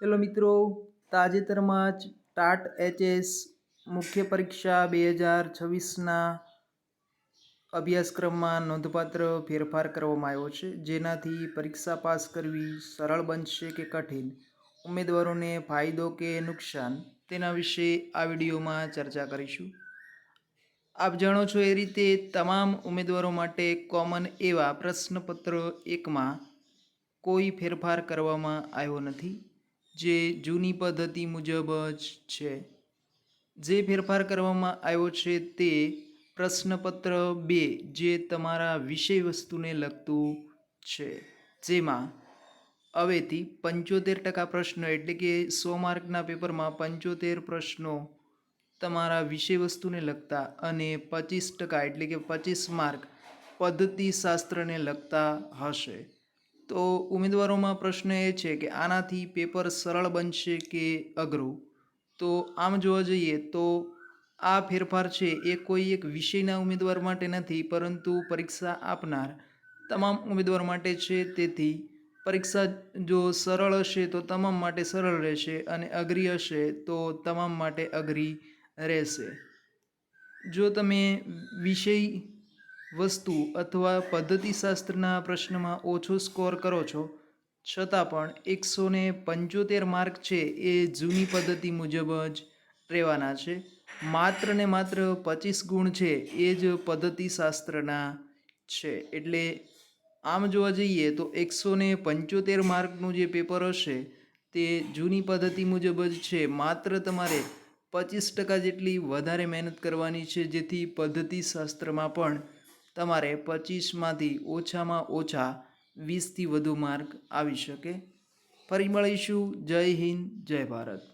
Hello મિત્રો, તાજેતરમાં જ ટાટ એચએસ મુખ્ય પરીક્ષા 2026ના અભ્યાસક્રમમાં નોંધપાત્ર ફેરફાર કરવામાં આવ્યો છે, જેનાથી પરીક્ષા પાસ કરવી સરળ બનશે કે કઠિન, ઉમેદવારોને ફાયદો કે નુકસાન, તેના વિશે આ વિડીયોમાં ચર્ચા કરીશું. આપ જાણો છો એ રીતે તમામ ઉમેદવારો માટે કોમન એવા પ્રશ્નપત્ર 1માં કોઈ ફેરફાર કરવામાં આવ્યો નથી, જે જૂની પદ્ધતિ મુજબ જ છે. જે ફેરફાર કરવામાં આવ્યો છે તે પ્રશ્નપત્ર 2, જે તમારા વિષય વસ્તુને લગતું છે, જેમાં હવેથી 75% પ્રશ્નો એટલે કે 100 માર્કના પેપરમાં 75 પ્રશ્નો તમારા વિષય વસ્તુને લગતા અને 25% એટલે કે 25 માર્ક પદ્ધતિશાસ્ત્રને લગતા હશે. તો ઉમેદવારોમાં પ્રશ્ન એ છે કે આનાથી પેપર સરળ બનશે કે અઘરું. તો આમ જોવા જઈએ તો આ ફેરફાર છે એ કોઈ એક વિષયના ઉમેદવાર માટે નથી, પરંતુ પરીક્ષા આપનાર તમામ ઉમેદવાર માટે છે. તેથી પરીક્ષા જો સરળ હશે તો તમામ માટે સરળ રહેશે અને અઘરી હશે તો તમામ માટે અઘરી રહેશે. જો તમે વિષય વસ્તુ અથવા પદ્ધતિશાસ્ત્રના પ્રશ્નમાં ઓછો સ્કોર કરો છો, છતાં પણ 175 માર્ક છે એ જૂની પદ્ધતિ મુજબ જ રહેવાના છે. માત્ર ને માત્ર 25 ગુણ છે એ જ પદ્ધતિશાસ્ત્રના છે. એટલે આમ જોવા જઈએ તો 175 માર્કનું જે પેપર હશે તે જૂની પદ્ધતિ મુજબ જ છે. માત્ર તમારે 25% જેટલી વધારે મહેનત કરવાની છે, જેથી પદ્ધતિશાસ્ત્રમાં પણ તમારે 25માંથી ઓછામાં ઓછા 20થી વધુ માર્ક આવી શકે. ફરી મળીશું. જય હિન્દ, જય ભારત.